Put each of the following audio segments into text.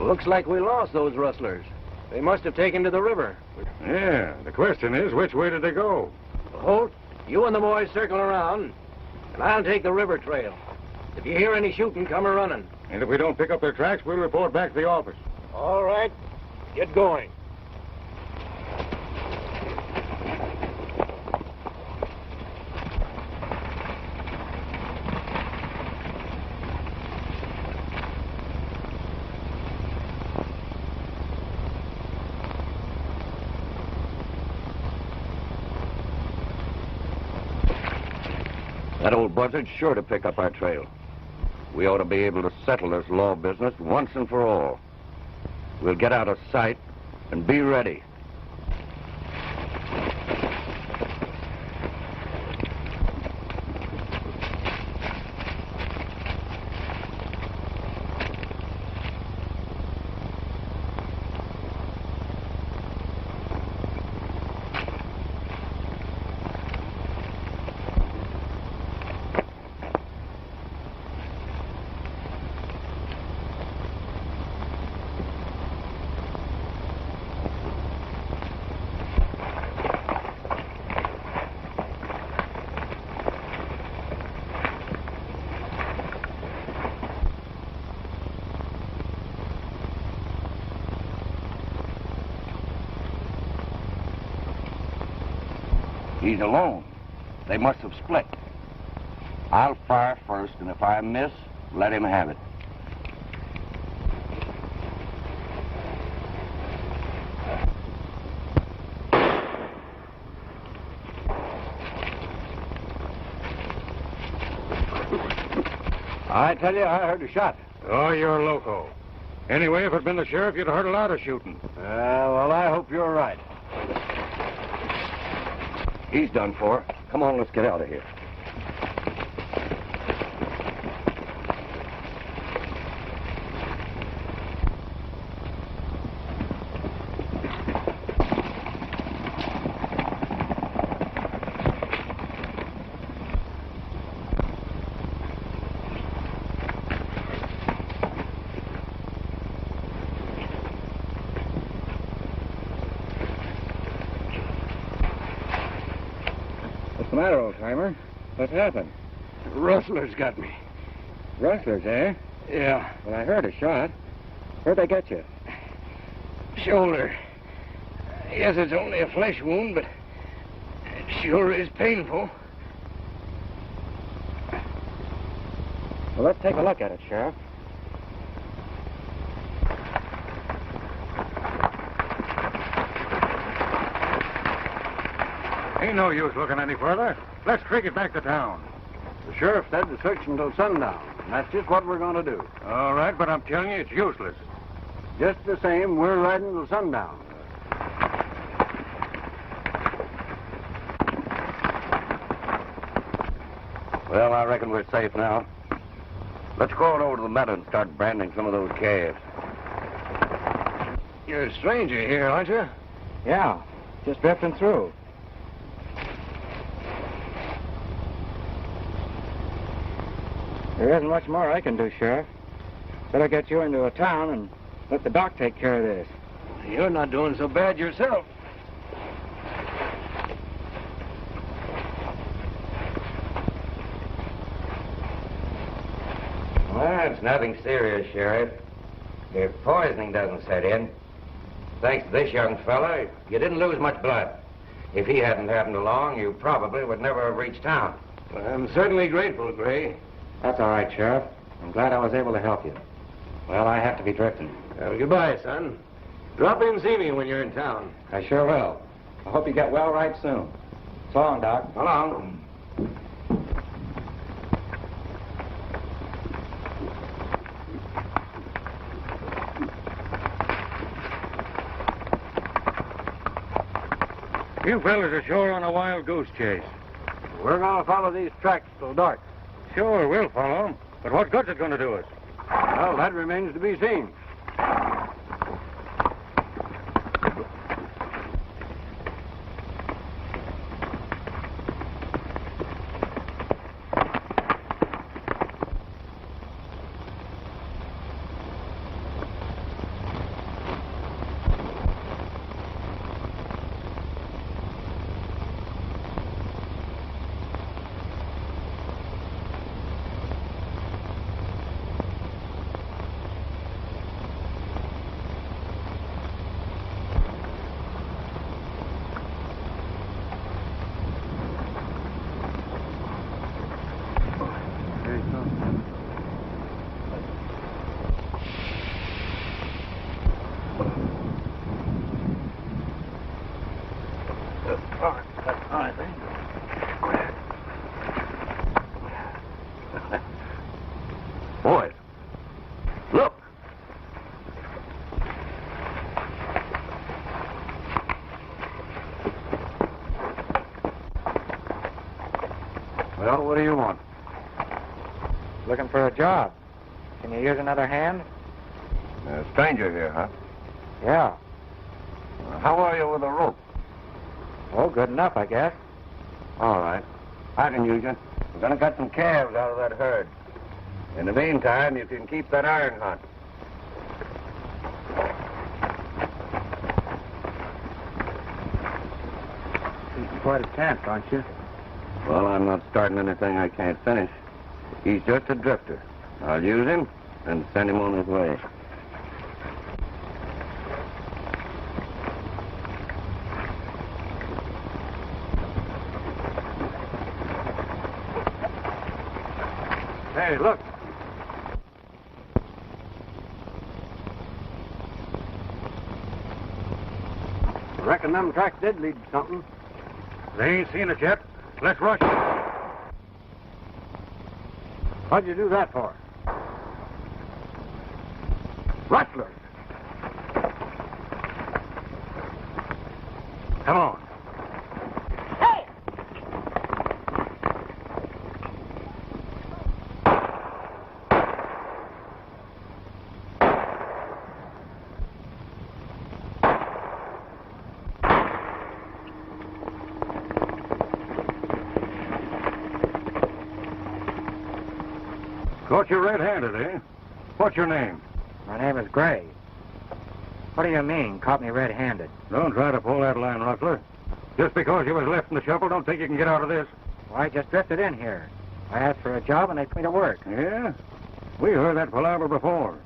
Looks like we lost those rustlers. They must have taken to the river. Yeah, the question is, which way did they go? Holt, you and the boys circle around, and I'll take the river trail. If you hear any shooting, come a-running. And if we don't pick up their tracks, we'll report back to the office. All right. Get going. That old buzzard's sure to pick up our trail. We ought to be able to settle this law business once and for all. We'll get out of sight and be ready. He's alone. They must have split. I'll fire first, and if I miss, let him have it. I tell you, I heard a shot. Oh, you're loco. Anyway, if it'd been the sheriff, you'd have heard a lot of shooting. Well, I hope you're right. He's done for. Come on, let's get out of here. What's the matter, old-timer? What's happened? Rustlers got me. Rustlers, eh? Yeah. Well, I heard a shot. Where'd they get you? Shoulder. Yes, it's only a flesh wound, but it sure is painful. Well, let's take a look at it, Sheriff. Ain't no use looking any further. Let's creak it back to town. The sheriff said to search until sundown, and that's just what we're going to do. All right, but I'm telling you, it's useless. Just the same, we're riding till sundown. Well, I reckon we're safe now. Let's go on over to the meadow and start branding some of those calves. You're a stranger here, aren't you? Yeah, just drifting through. There isn't much more I can do, Sheriff. Better get you into a town and let the doc take care of this. You're not doing so bad yourself. Well, it's nothing serious, Sheriff. If poisoning doesn't set in, thanks to this young fella, you didn't lose much blood. If he hadn't happened along, you probably would never have reached town. I'm certainly grateful, Gray. That's all right, Sheriff. I'm glad I was able to help you. Well, I have to be drifting. Well, goodbye, son. Drop in and see me when you're in town. I sure will. I hope you get well right soon. So long, Doc. So long. You fellas are sure on a wild goose chase. We're going to follow these tracks till dark. Sure, we'll follow 'em. But what good's it going to do us? Well, that remains to be seen. Boys, look. Well, what do you want? Looking for a job. Can you use another hand? A stranger here, huh? Yeah. How are you with a rope? Oh, good enough, I guess. All right. I can use you. We're going to cut some calves out of that herd. In the meantime, you can keep that iron hot. He's quite a chance, aren't you? Well, I'm not starting anything I can't finish. He's just a drifter. I'll use him and send him on his way. Hey, look. I reckon them tracks did lead to something. They ain't seen it yet. Let's rush. What'd you do that for? Rustlers. Come on. Caught you red-handed, eh? What's your name? My name is Gray. What do you mean, caught me red-handed? Don't try to pull that line, Rustler. Just because you was left in the shuffle, don't think you can get out of this. Well, I just drifted in here. I asked for a job and they put me to work. Yeah? We heard that palaver before.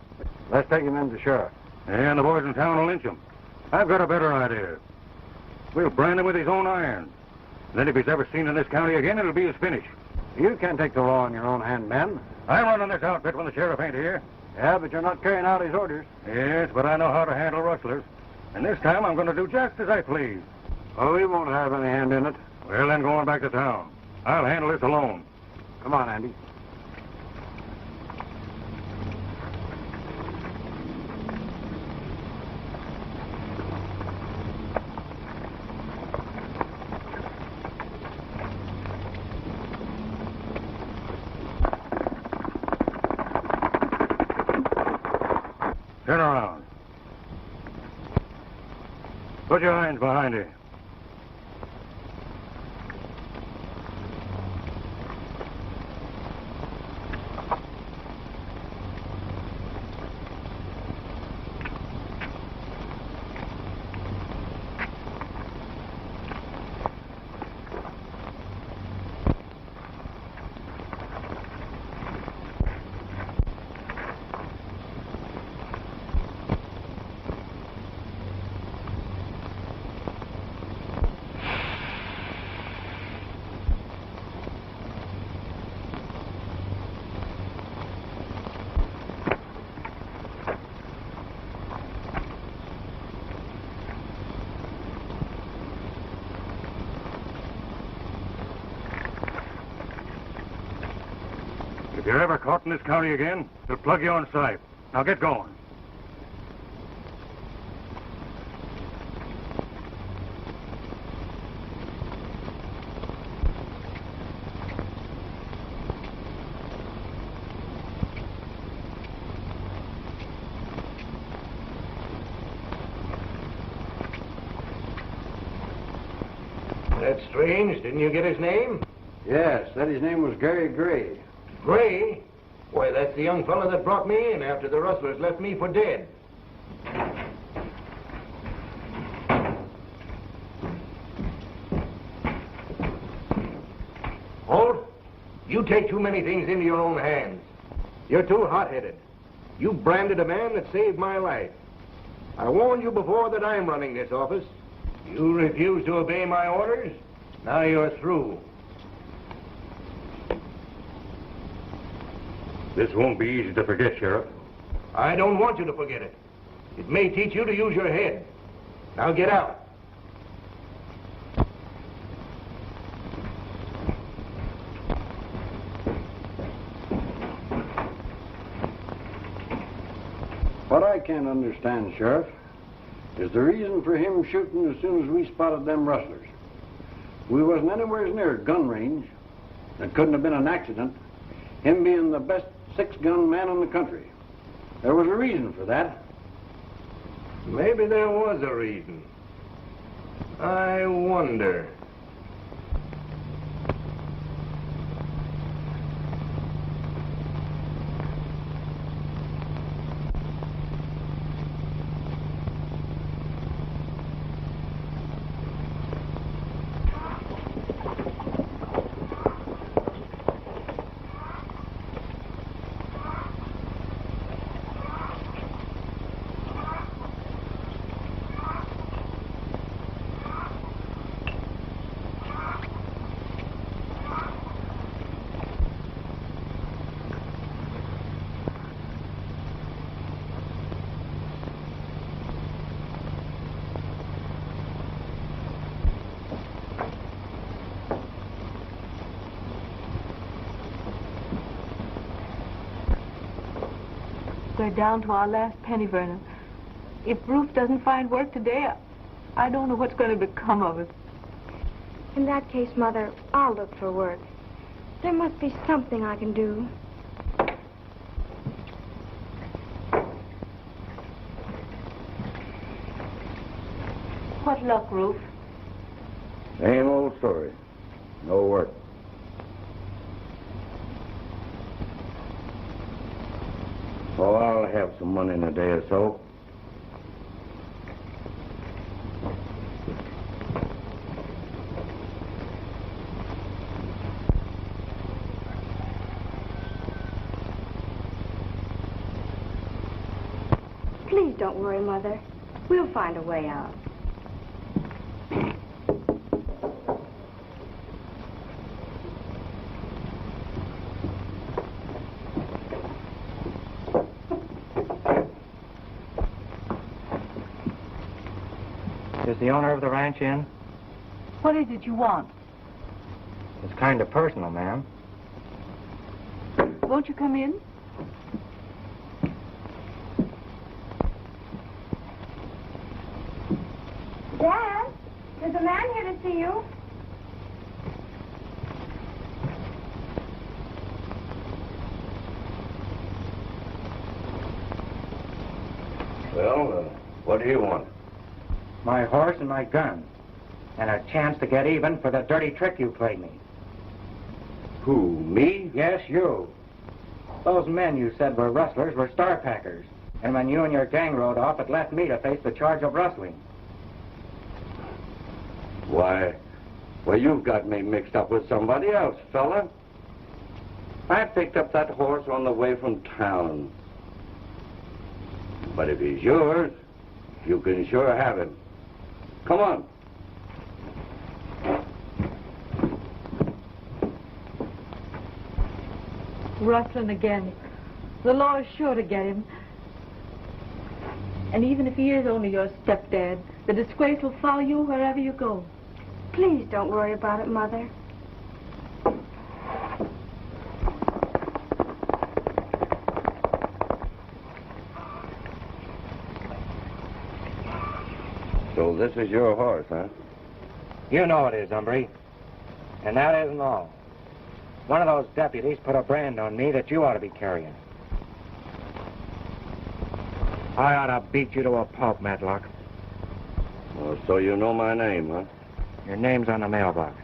Let's take him in to sheriff. And the boys in town will lynch him. I've got a better idea. We'll brand him with his own iron. Then if he's ever seen in this county again, it'll be his finish. You can't take the law in your own hand, Ben. I'm running this outfit when the sheriff ain't here. Yeah, but you're not carrying out his orders. Yes, but I know how to handle rustlers. And this time I'm going to do just as I please. Oh, we won't have any hand in it. Well, then go on back to town. I'll handle this alone. Come on, Andy. Turn around. Put your hands behind you. If you're ever caught in this county again, they'll plug you on sight. Now get going. That's strange. Didn't you get his name? Yes, said his name was Gary Gray. Gray? Why, that's the young fellow that brought me in after the rustlers left me for dead. Holt, you take too many things into your own hands. You're too hot-headed. You branded a man that saved my life. I warned you before that I'm running this office. You refuse to obey my orders. Now you're through. This won't be easy to forget, Sheriff. I don't want you to forget it. It may teach you to use your head. Now get out. What I can't understand, Sheriff, is the reason for him shooting as soon as we spotted them rustlers. We wasn't anywhere near gun range. It couldn't have been an accident. Him being the best six-gun man in the country. There was a reason for that. Maybe there was a reason. I wonder. We're down to our last penny, Vernon. If Ruth doesn't find work today, I don't know what's going to become of us. In that case, Mother, I'll look for work. There must be something I can do. What luck, Ruth? Same old story. No work. Oh, I'll have some money in a day or so. Please don't worry, Mother. We'll find a way out. Is the owner of the ranch in? What is it you want? It's kind of personal, ma'am. Won't you come in? Dad, there's a man here to see you. Well, what do you want? My horse and my gun. And a chance to get even for the dirty trick you played me. Who, me? Yes, you. Those men you said were rustlers were star packers. And when you and your gang rode off, it left me to face the charge of rustling. Why, you've got me mixed up with somebody else, fella. I picked up that horse on the way from town. But if he's yours, you can sure have him. Come on. Rustling again. The law is sure to get him. And even if he is only your stepdad, the disgrace will follow you wherever you go. Please don't worry about it, Mother. So this is your horse, huh? You know it is, Umbry. And that isn't all. One of those deputies put a brand on me that you ought to be carrying. I ought to beat you to a pulp, Matlock. Well, so you know my name, huh? Your name's on the mailbox.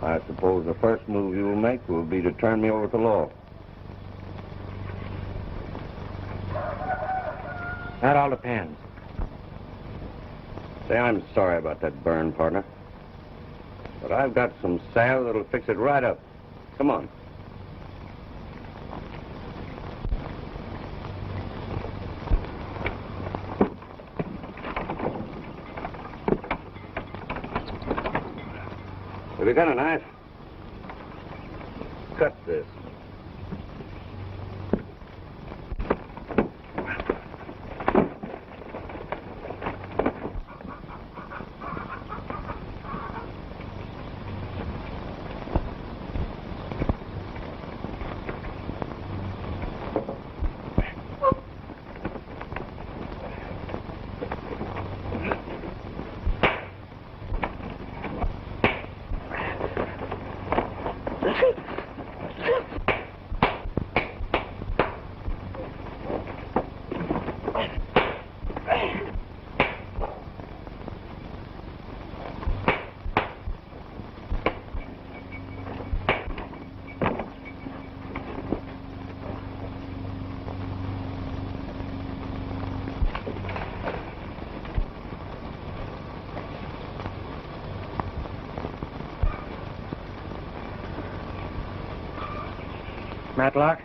I suppose the first move you will make will be to turn me over to law. That all depends. Say, I'm sorry about that burn, partner. But I've got some salve that'll fix it right up. Come on. Have you got a knife? Cut this. Matlock,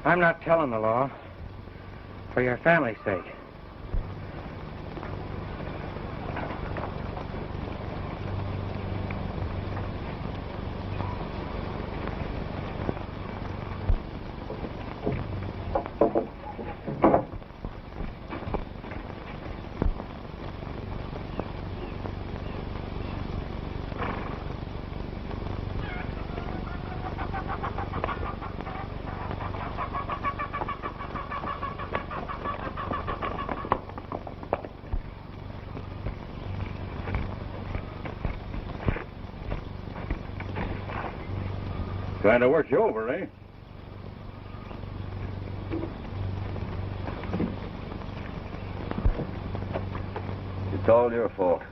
I'm not telling the law for your family's sake. Kind of worked you over, eh? It's all your fault.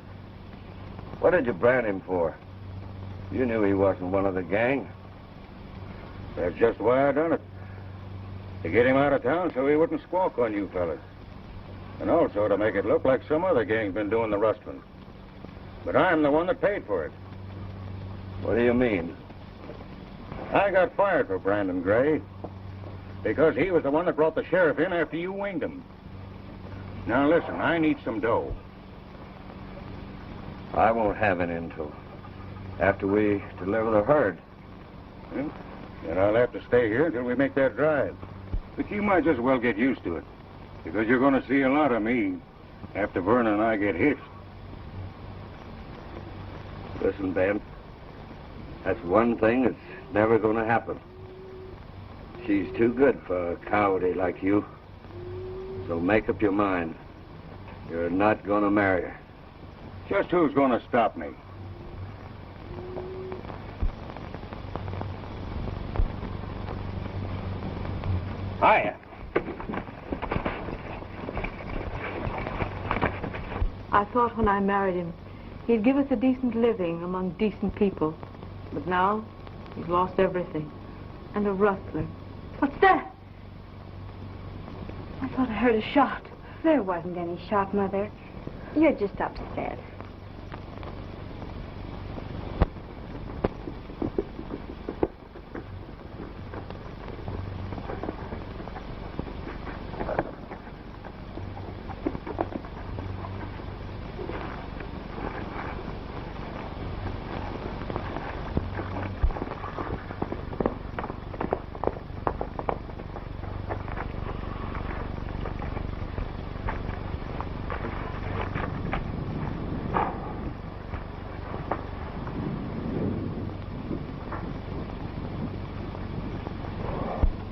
What did you brand him for? You knew he wasn't one of the gang. That's just why I done it. To get him out of town so he wouldn't squawk on you fellas. And also to make it look like some other gang's been doing the rustling. But I'm the one that paid for it. What do you mean? I got fired for Brandon Gray because he was the one that brought the sheriff in after you winged him. Now listen, I need some dough. I won't have it until after we deliver the herd. Well, then I'll have to stay here until we make that drive. But you might just well get used to it, because you're going to see a lot of me after Verna and I get hitched. Listen, Ben, that's one thing that's never going to happen. She's too good for a coyote like you. So make up your mind. You're not going to marry her. Just who's going to stop me? Hiya. I thought when I married him, he'd give us a decent living among decent people. But now, he's lost everything. And a rustler. What's that? I thought I heard a shot. There wasn't any shot, Mother. You're just upset.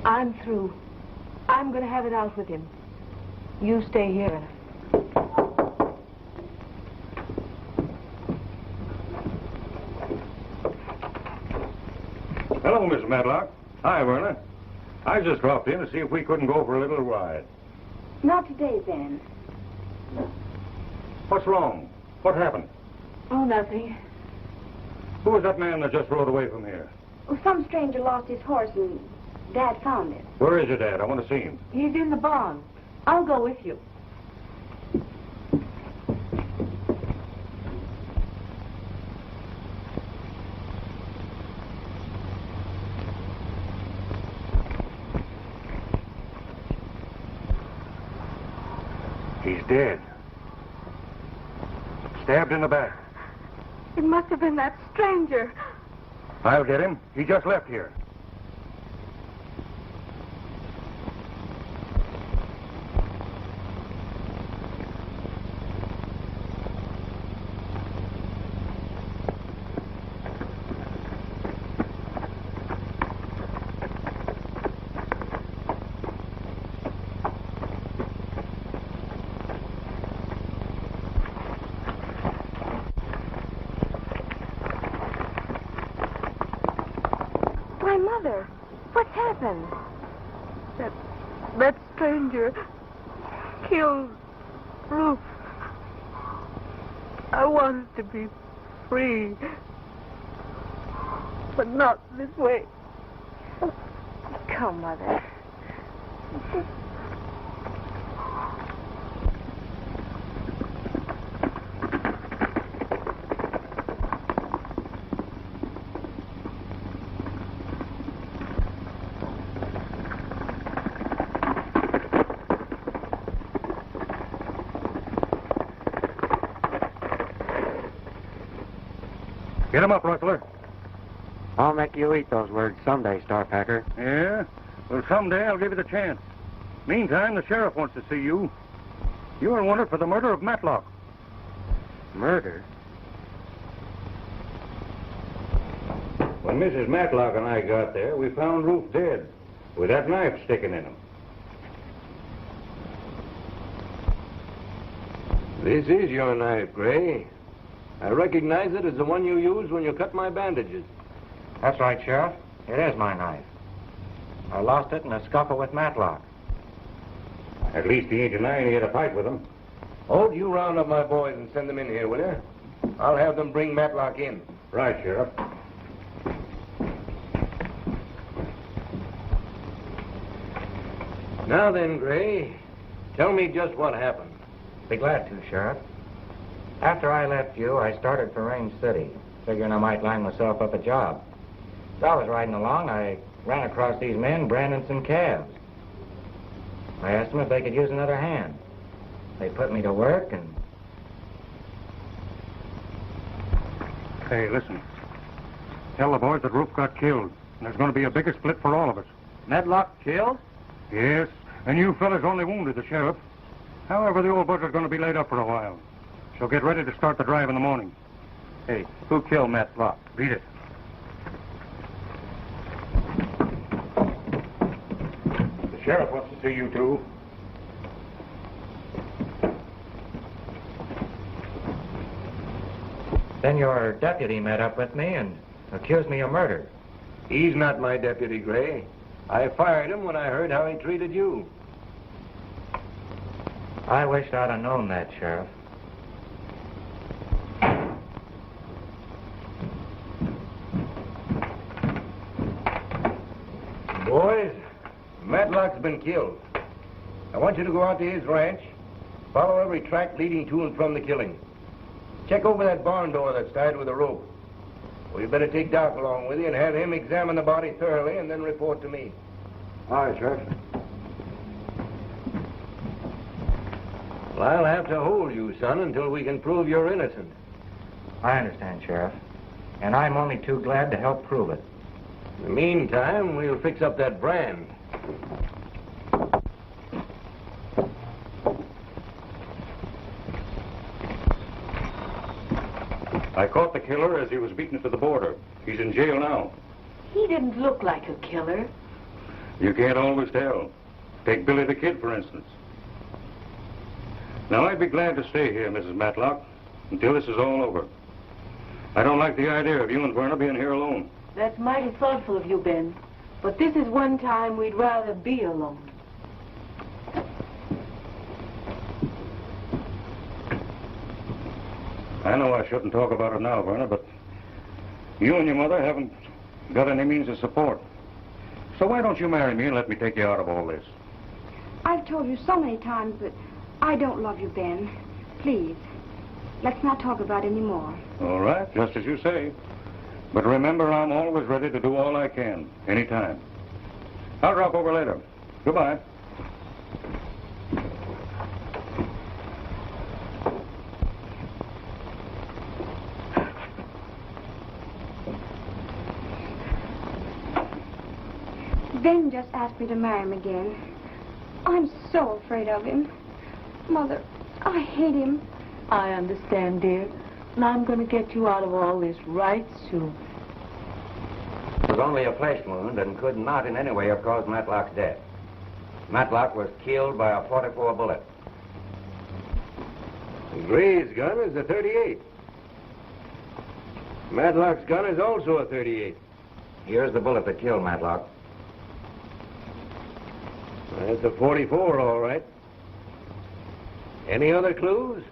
I'm through. I'm going to have it out with him. You stay here. Hello, Miss Matlock. Hi, Verna. I just dropped in to see if we couldn't go for a little ride. Not today, Ben. What's wrong? What happened? Oh, nothing. Who was that man that just rode away from here? Oh, some stranger lost his horse and Dad found it. Where is your dad? I want to see him. He's in the barn. I'll go with you. He's dead. Stabbed in the back. It must have been that stranger. I'll get him. He just left here. Why, Mother, what's happened? That stranger killed Ruth. I wanted to be free, but not this way. Come, Mother. Get him up, Rustler. I'll make you eat those words someday, Star Packer. Yeah? Well, someday I'll give you the chance. Meantime, the sheriff wants to see you. You are wanted for the murder of Matlock. Murder? When Mrs. Matlock and I got there, we found Rufe dead, with that knife sticking in him. This is your knife, Gray. I recognize it as the one you used when you cut my bandages. That's right, Sheriff. It is my knife. I lost it in a scuffle with Matlock. At least he ain't denying he had a fight with him. Holt, you round up my boys and send them in here, will you? I'll have them bring Matlock in. Right, Sheriff. Now then, Gray, tell me just what happened. Be glad to, Sheriff. After I left you, I started for Range City, figuring I might line myself up a job. As I was riding along, I ran across these men branding some calves. I asked them if they could use another hand. They put me to work, and... Hey, listen. Tell the boys that Rufe got killed. And there's going to be a bigger split for all of us. Matlock killed? Yes, and you fellas only wounded the sheriff. However, the old buzzard's going to be laid up for a while. So get ready to start the drive in the morning. Hey, who killed Matlock? Beat it. The sheriff wants to see you, too. Then your deputy met up with me and accused me of murder. He's not my deputy, Gray. I fired him when I heard how he treated you. I wished I'd have known that, Sheriff. Boys, Matlock's been killed. I want you to go out to his ranch, follow every track leading to and from the killing. Check over that barn door that's tied with a rope. Well, you better take Doc along with you and have him examine the body thoroughly and then report to me. All right, Sheriff. Well, I'll have to hold you, son, until we can prove you're innocent. I understand, Sheriff. And I'm only too glad to help prove it. In the meantime, we'll fix up that brand. I caught the killer as he was beaten to the border. He's in jail now. He didn't look like a killer. You can't always tell. Take Billy the Kid, for instance. Now, I'd be glad to stay here, Mrs. Matlock, until this is all over. I don't like the idea of you and Verna being here alone. That's mighty thoughtful of you, Ben. But this is one time we'd rather be alone. I know I shouldn't talk about it now, Verna, but you and your mother haven't got any means of support. So why don't you marry me and let me take you out of all this? I've told you so many times that I don't love you, Ben. Please, let's not talk about it anymore. All right, just as you say. But remember, I'm always ready to do all I can, anytime. I'll drop over later. Goodbye. Ben just asked me to marry him again. I'm so afraid of him. Mother, I hate him. I understand, dear. And I'm going to get you out of all this right soon. It was only a flesh wound and could not in any way have caused Matlock's death. Matlock was killed by a .44 bullet. Gray's gun is a .38. Matlock's gun is also a .38. Here's the bullet that killed Matlock. That's a .44, all right. Any other clues?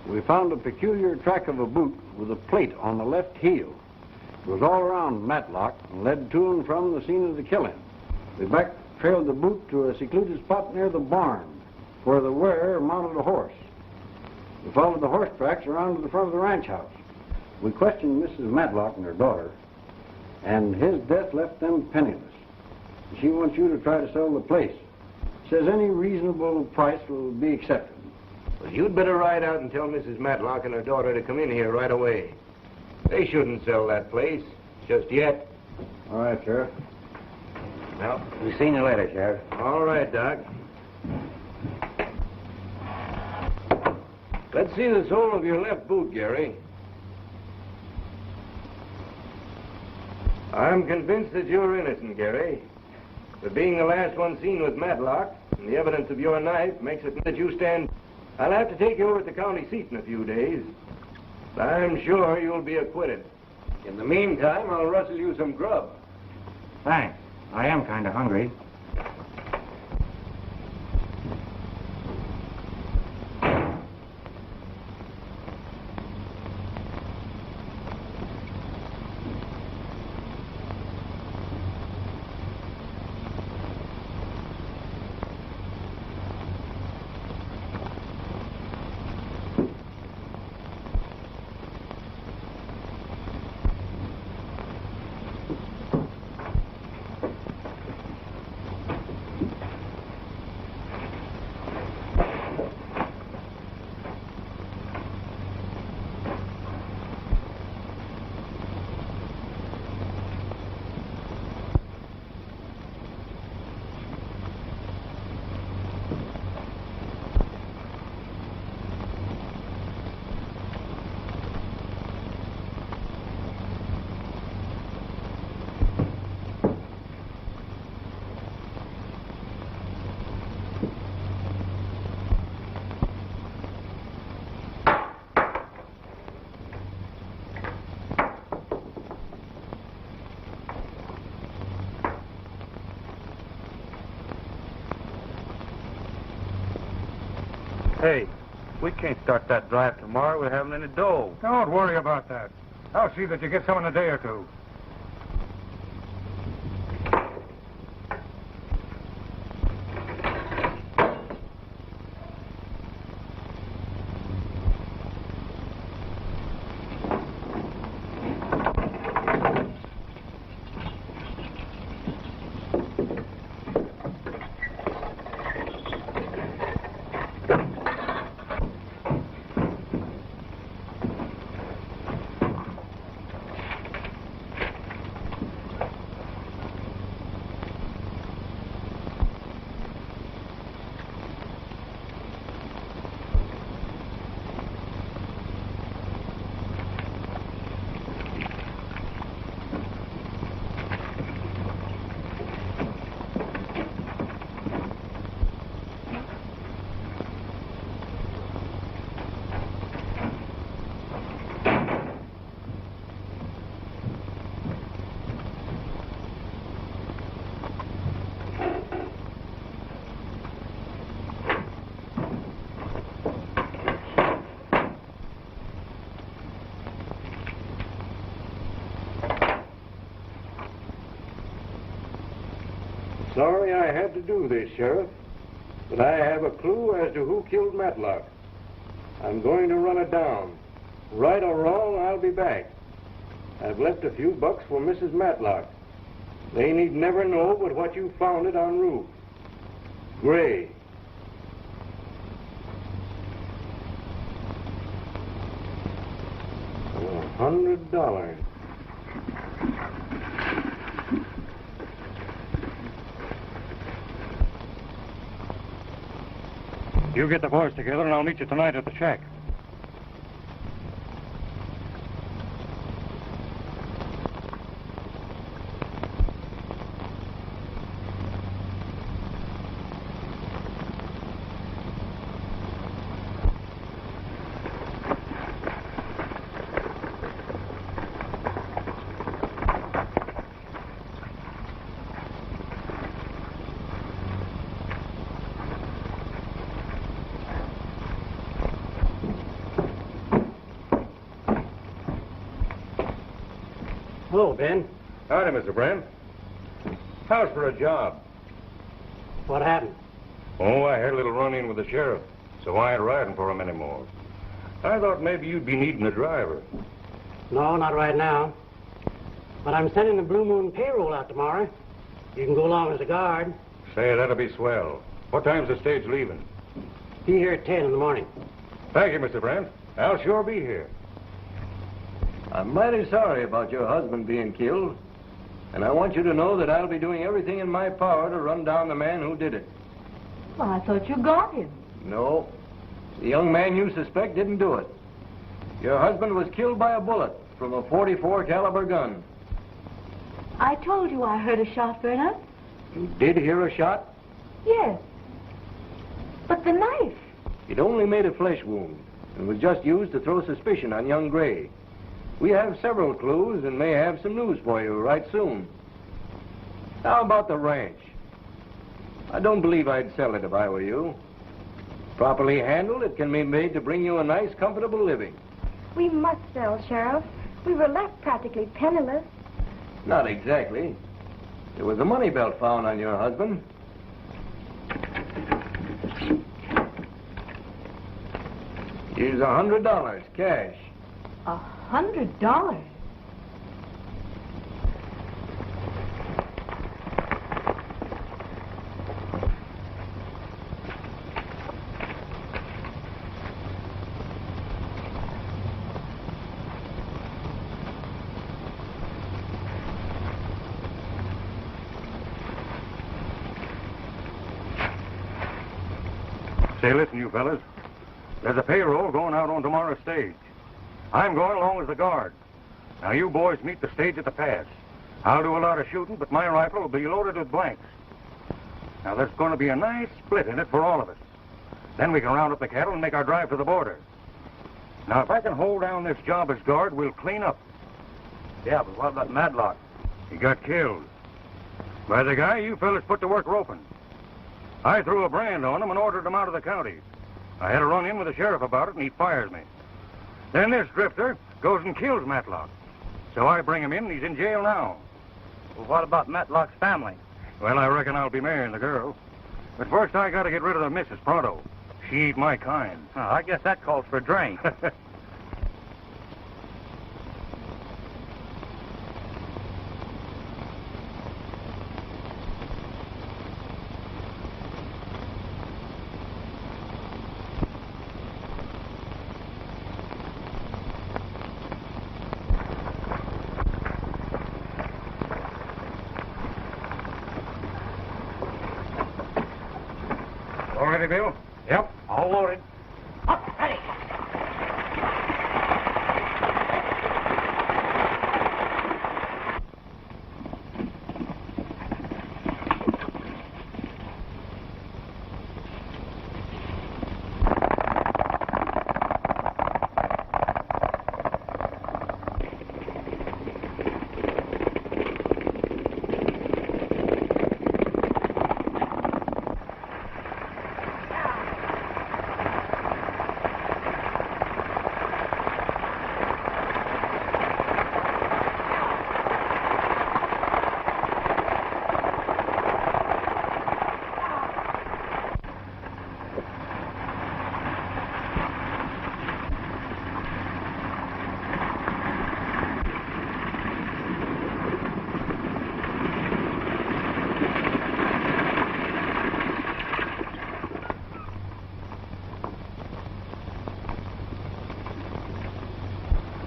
We found a peculiar track of a boot with a plate on the left heel. It was all around Matlock and led to and from the scene of the killing. We back-trailed the boot to a secluded spot near the barn where the wearer mounted a horse. We followed the horse tracks around to the front of the ranch house. We questioned Mrs. Matlock and her daughter, and his death left them penniless. She wants you to try to sell the place. Says any reasonable price will be accepted. Well, you'd better ride out and tell Mrs. Matlock and her daughter to come in here right away. They shouldn't sell that place just yet. All right, Sheriff. Well, we've seen you later, Sheriff. All right, Doc. Let's see the sole of your left boot, Gary. I'm convinced that you're innocent, Gary. But being the last one seen with Matlock, and the evidence of your knife makes it that you stand... I'll have to take you over to the county seat in a few days. I'm sure you'll be acquitted. In the meantime, I'll rustle you some grub. Thanks. I am kind of hungry. Hey, we can't start that drive tomorrow. We haven't any dough. Don't worry about that. I'll see that you get some in a day or two. Sorry I had to do this, Sheriff, but I have a clue as to who killed Matlock. I'm going to run it down. Right or wrong, I'll be back. I've left a few bucks for Mrs. Matlock. They need never know but what you found it en route. Gray. $100. You get the boys together, and I'll meet you tonight at the shack. Hello, Ben. Howdy, Mr. Brent. How's for a job? What happened? Oh, I had a little run-in with the sheriff, so I ain't riding for him anymore. I thought maybe you'd be needing a driver. No, not right now. But I'm sending the Blue Moon payroll out tomorrow. You can go along as a guard. Say, that'll be swell. What time's the stage leaving? Be here at 10 in the morning. Thank you, Mr. Brent. I'll sure be here. I'm mighty sorry about your husband being killed. And I want you to know that I'll be doing everything in my power to run down the man who did it. Well, I thought you got him. No. The young man you suspect didn't do it. Your husband was killed by a bullet from a .44 caliber gun. I told you I heard a shot, Bernard. You did hear a shot? Yes. But the knife. It only made a flesh wound and was just used to throw suspicion on young Gray. We have several clues and may have some news for you right soon. How about the ranch? I don't believe I'd sell it if I were you. Properly handled, it can be made to bring you a nice, comfortable living. We must sell, Sheriff. We were left practically penniless. Not exactly. There was a money belt found on your husband. Here's $100, cash. $100? Say, listen, you fellas. There's a payroll going out on tomorrow's stage. I'm going along as the guard. Now, you boys meet the stage at the pass. I'll do a lot of shooting, but my rifle will be loaded with blanks. Now, there's going to be a nice split in it for all of us. Then we can round up the cattle and make our drive to the border. Now, if I can hold down this job as guard, we'll clean up. Yeah, but what about Matlock? He got killed by the guy you fellas put to work roping. I threw a brand on him and ordered him out of the county. I had a run-in with the sheriff about it, and he fires me. Then this drifter goes and kills Matlock. So I bring him in, and he's in jail now. Well, what about Matlock's family? Well, I reckon I'll be marrying the girl. But first I got to get rid of the missus pronto. She ain't my kind. Oh, I guess that calls for a drink. All ready, Bill? Yep, all loaded.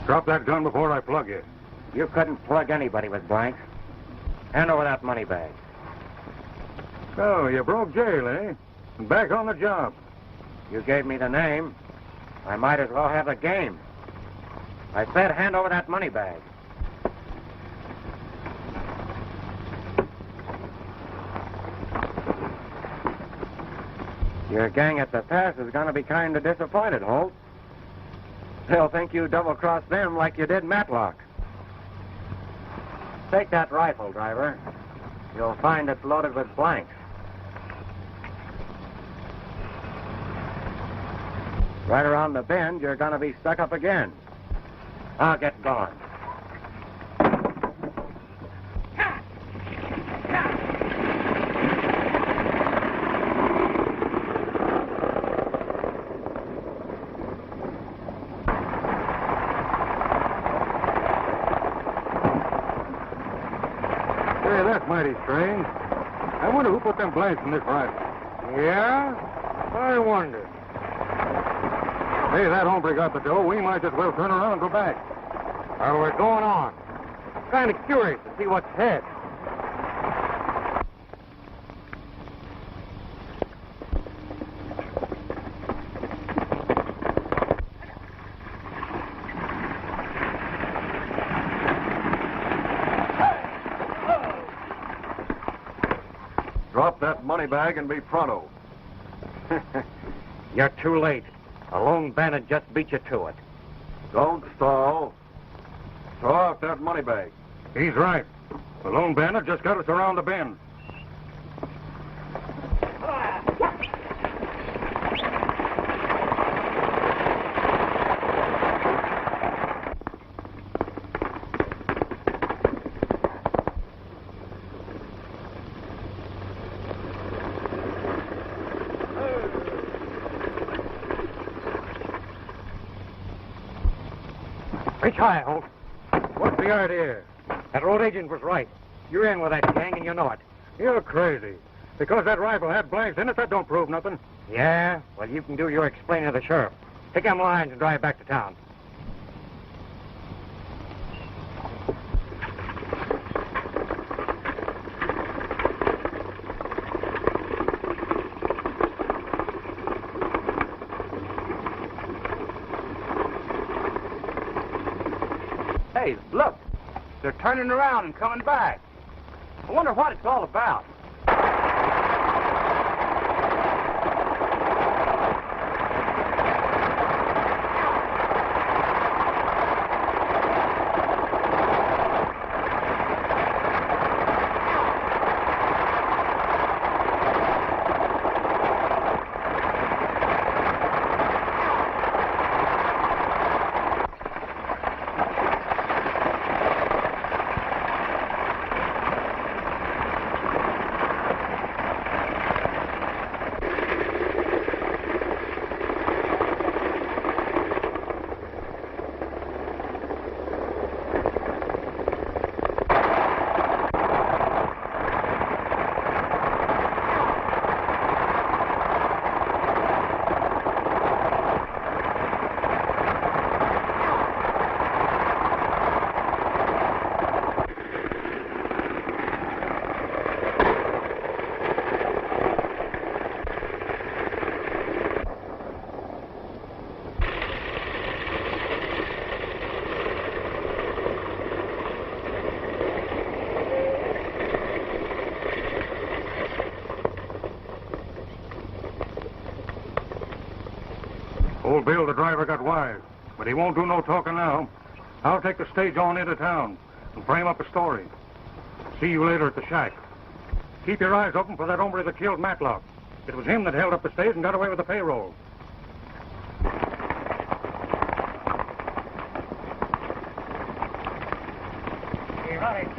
Drop that gun before I plug you. You couldn't plug anybody with blanks. Hand over that money bag. So, you broke jail, eh? And back on the job. You gave me the name. I might as well have the game. I said hand over that money bag. Your gang at the pass is going to be kind of disappointed, Holt. They'll think you double-crossed them like you did Matlock. Take that rifle, driver. You'll find it's loaded with blanks. Right around the bend, you're going to be stuck up again. I'll get going. Hey, that's mighty strange. I wonder who put them blanks in this rifle. Yeah? I wonder. Hey, that hombre got the dough. We might just well turn around and go back. Well, we're going on. Kind of curious to see what's ahead. Drop that money bag and be pronto. You're too late. A lone bandit just beat you to it. Don't stall. Throw out that money bag. He's right. The lone bandit just got us around the bend. Reach high, Holt. What's the idea? That road agent was right. You're in with that gang and you know it. You're crazy. Because that rifle had blanks in it, that don't prove nothing. Yeah? Well, you can do your explaining to the sheriff. Take them lines and drive back to town. Hey, look. They're turning around and coming back. I wonder what it's all about. Old Bill, the driver, got wise, but he won't do no talking now. I'll take the stage on into town and frame up a story. See you later at the shack. Keep your eyes open for that hombre that killed Matlock. It was him that held up the stage and got away with the payroll. Hey, Ronnie.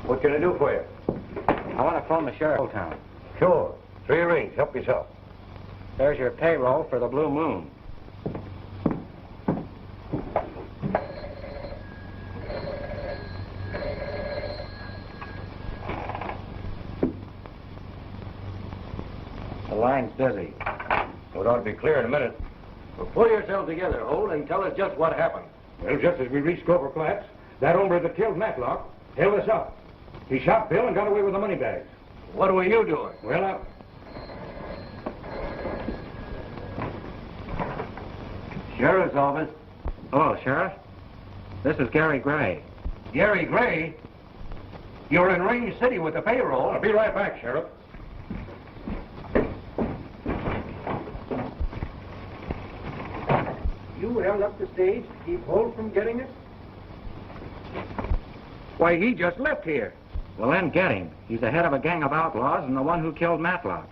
What can I do for you? I want to phone the sheriff of town. Sure. 3 rings. Help yourself. There's your payroll for the Blue Moon. The line's busy. It ought to be clear in a minute. Well, pull yourself together, Holt, and tell us just what happened. Well, just as we reached Clover Flats, that hombre that killed Matlock held us up. He shot Bill and got away with the money bags. What were you doing? Well, Sheriff's office. Oh, Sheriff? This is Gary Gray. Gary Gray? You're in Range City with the payroll. I'll be right back, Sheriff. You held up the stage to keep Holt from getting it? Why, he just left here. Well, then get him. He's the head of a gang of outlaws and the one who killed Matlock.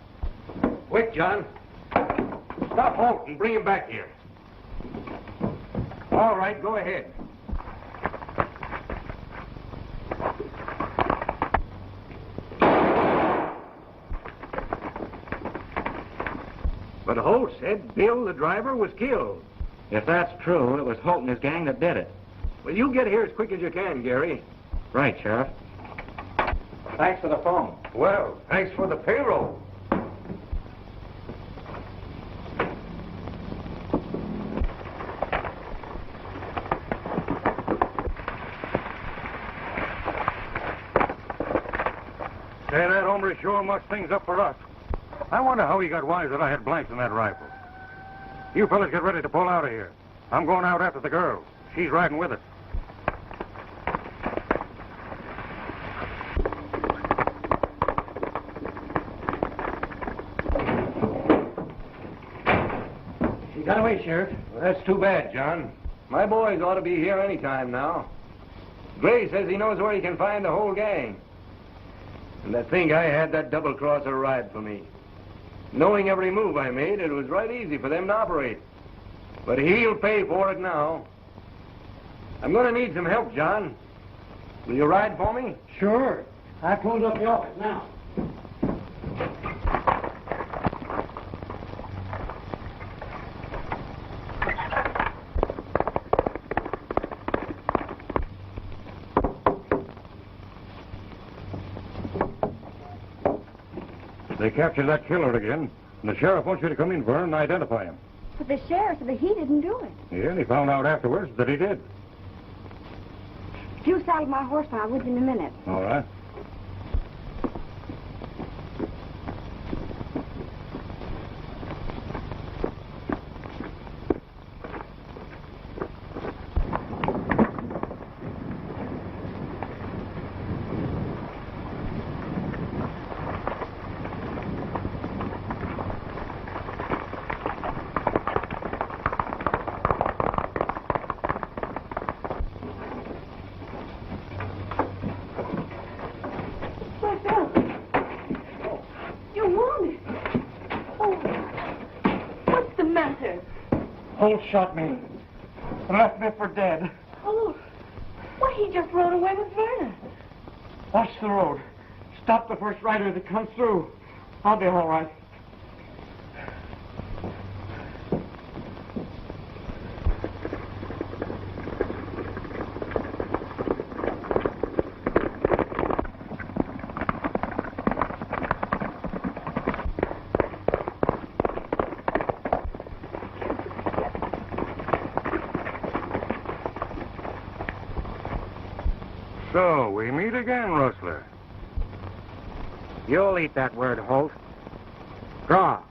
Quick, John. Stop Holt and bring him back here. All right, go ahead. But Holt said Bill, the driver, was killed. If that's true, it was Holt and his gang that did it. Well, you get here as quick as you can, Gary. Right, Sheriff. Thanks for the phone. Well, thanks for the payroll. Say, that hombre sure mucks things up for us. I wonder how he got wise that I had blanks in that rifle. You fellas get ready to pull out of here. I'm going out after the girl. She's riding with us. She got away, Sheriff. Well, that's too bad, John. My boys ought to be here any time now. Gray says he knows where he can find the whole gang. And I think I had that double-crosser ride for me. Knowing every move I made, it was right easy for them to operate. But he'll pay for it now. I'm going to need some help, John. Will you ride for me? Sure. I close up the office now. They captured that killer again, and the sheriff wants you to come in for him and identify him. But the sheriff said that he didn't do it. Yeah, and he found out afterwards that he did. If you saddle my horse, I'll with you in a minute. All right. Holt shot me and left me for dead. Oh, why, he just rode away with Verna. Watch the road. Stop the first rider that comes through. I'll be all right. So, we meet again, Rustler. You'll eat that word, Holt. Draw.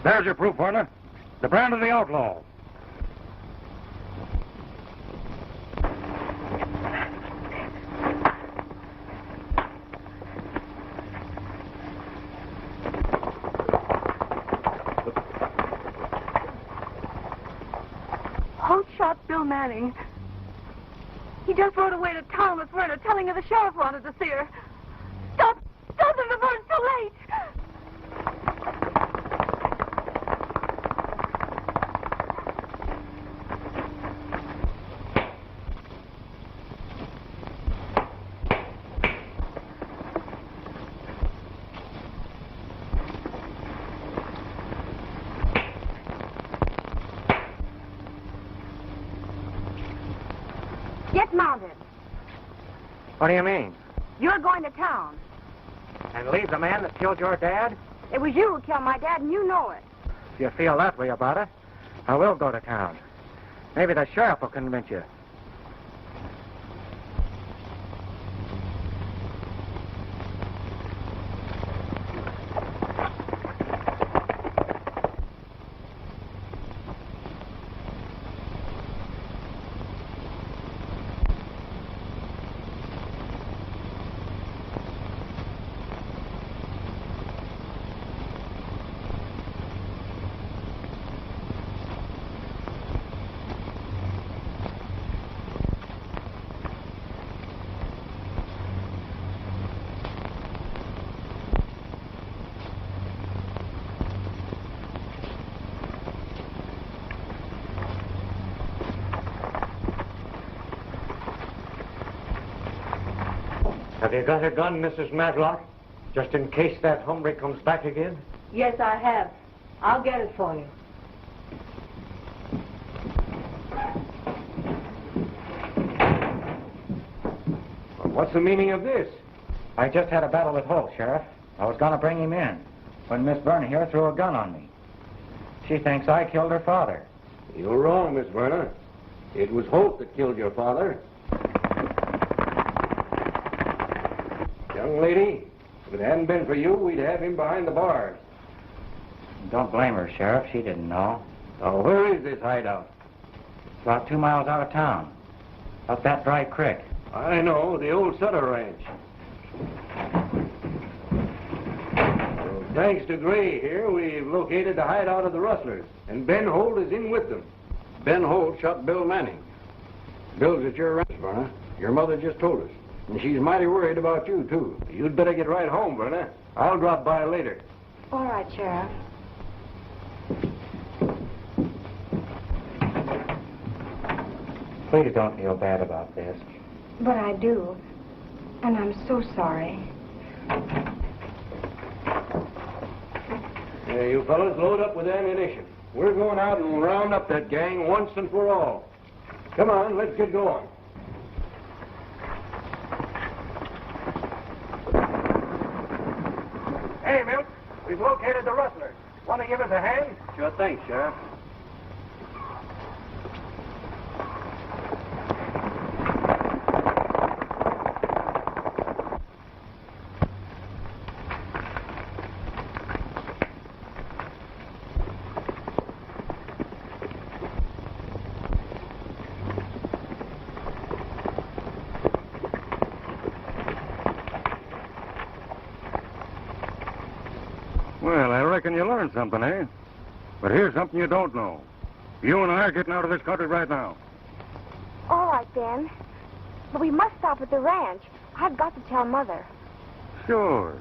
There's your proof, partner. The brand of the outlaw. Holt shot Bill Manning. He just rode away to town with Verna, telling her the sheriff wanted to see her. Stop him before it's too late. Get mounted. What do you mean? You're going to town. And leave the man that killed your dad? It was you who killed my dad, and you know it. If you feel that way about it, I will go to town. Maybe the sheriff will convince you. Have you got a gun, Mrs. Matlock? Just in case that hombre comes back again? Yes, I have. I'll get it for you. Well, what's the meaning of this? I just had a battle with Holt, Sheriff. I was going to bring him in when Miss Verna here threw a gun on me. She thinks I killed her father. You're wrong, Miss Verna. It was Holt that killed your father. Young lady, if it hadn't been for you, we'd have him behind the bars. Don't blame her, Sheriff. She didn't know. Now, where is this hideout? About 2 miles out of town. Up that dry creek. I know, the old Sutter Ranch. Well, thanks to Gray here, we've located the hideout of the rustlers, and Ben Holt is in with them. Ben Holt shot Bill Manning. Bill's at your ranch, Verna. Your mother just told us. And she's mighty worried about you, too. You'd better get right home, Verna. I'll drop by later. All right, Sheriff. Please don't feel bad about this. But I do. And I'm so sorry. Hey, you fellas, load up with ammunition. We're going out and round up that gang once and for all. Come on, let's get going. Hey, Milt, we've located the rustlers. Want to give us a hand? Sure thing, Sheriff. Well, I reckon you learned something, eh? But here's something you don't know. You and I are getting out of this country right now. All right, Ben. But we must stop at the ranch. I've got to tell Mother. Sure.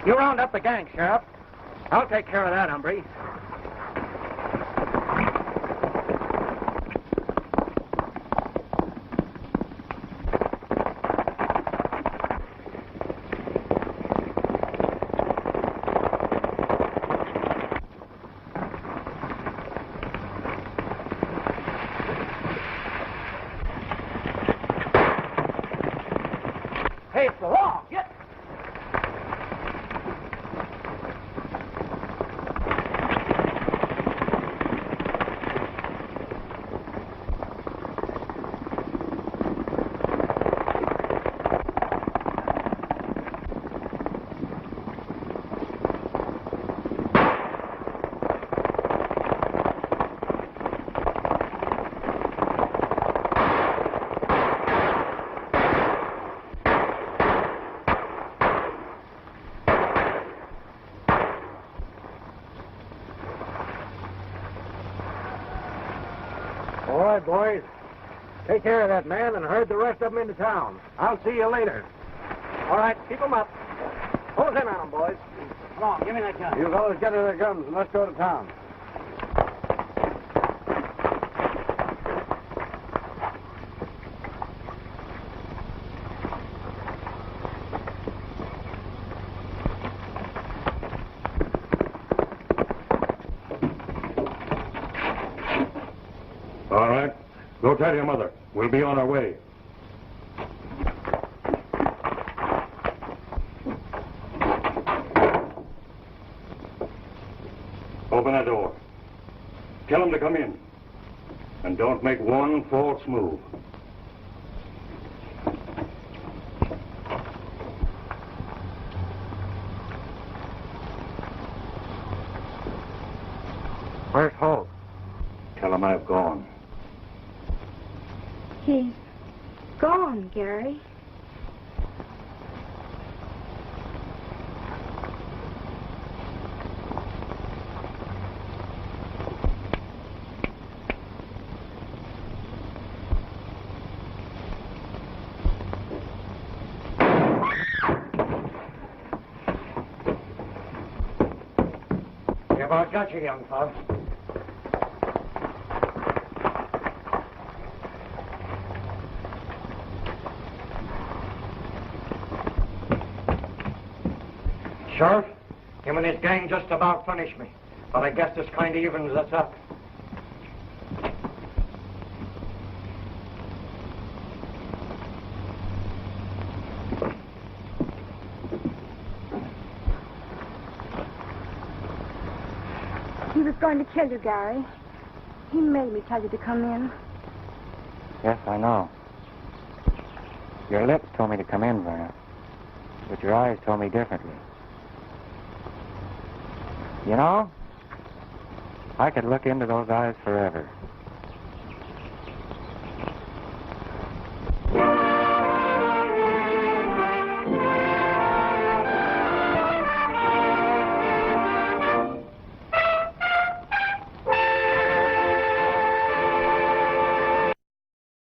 You round up the gang, Sheriff. I'll take care of that, hombre. Hey, it's the law. Get. All right, boys. Take care of that man and herd the rest of them into town. I'll see you later. All right, keep them up. Close in on them, boys. Come on, give me that gun. You fellas get to their guns and let's go to town. All right. Go tell your mother. We'll be on our way. Open that door. Tell them to come in. And don't make one false move. Where's Holt? Tell them I've gone. He's gone, Gary. about got you, young fella. Sheriff, him and his gang just about finished me. But I guess this kind of evens us up. He was going to kill you, Gary. He made me tell you to come in. Yes, I know. Your lips told me to come in, Verna. But your eyes told me differently. You know, I could look into those eyes forever.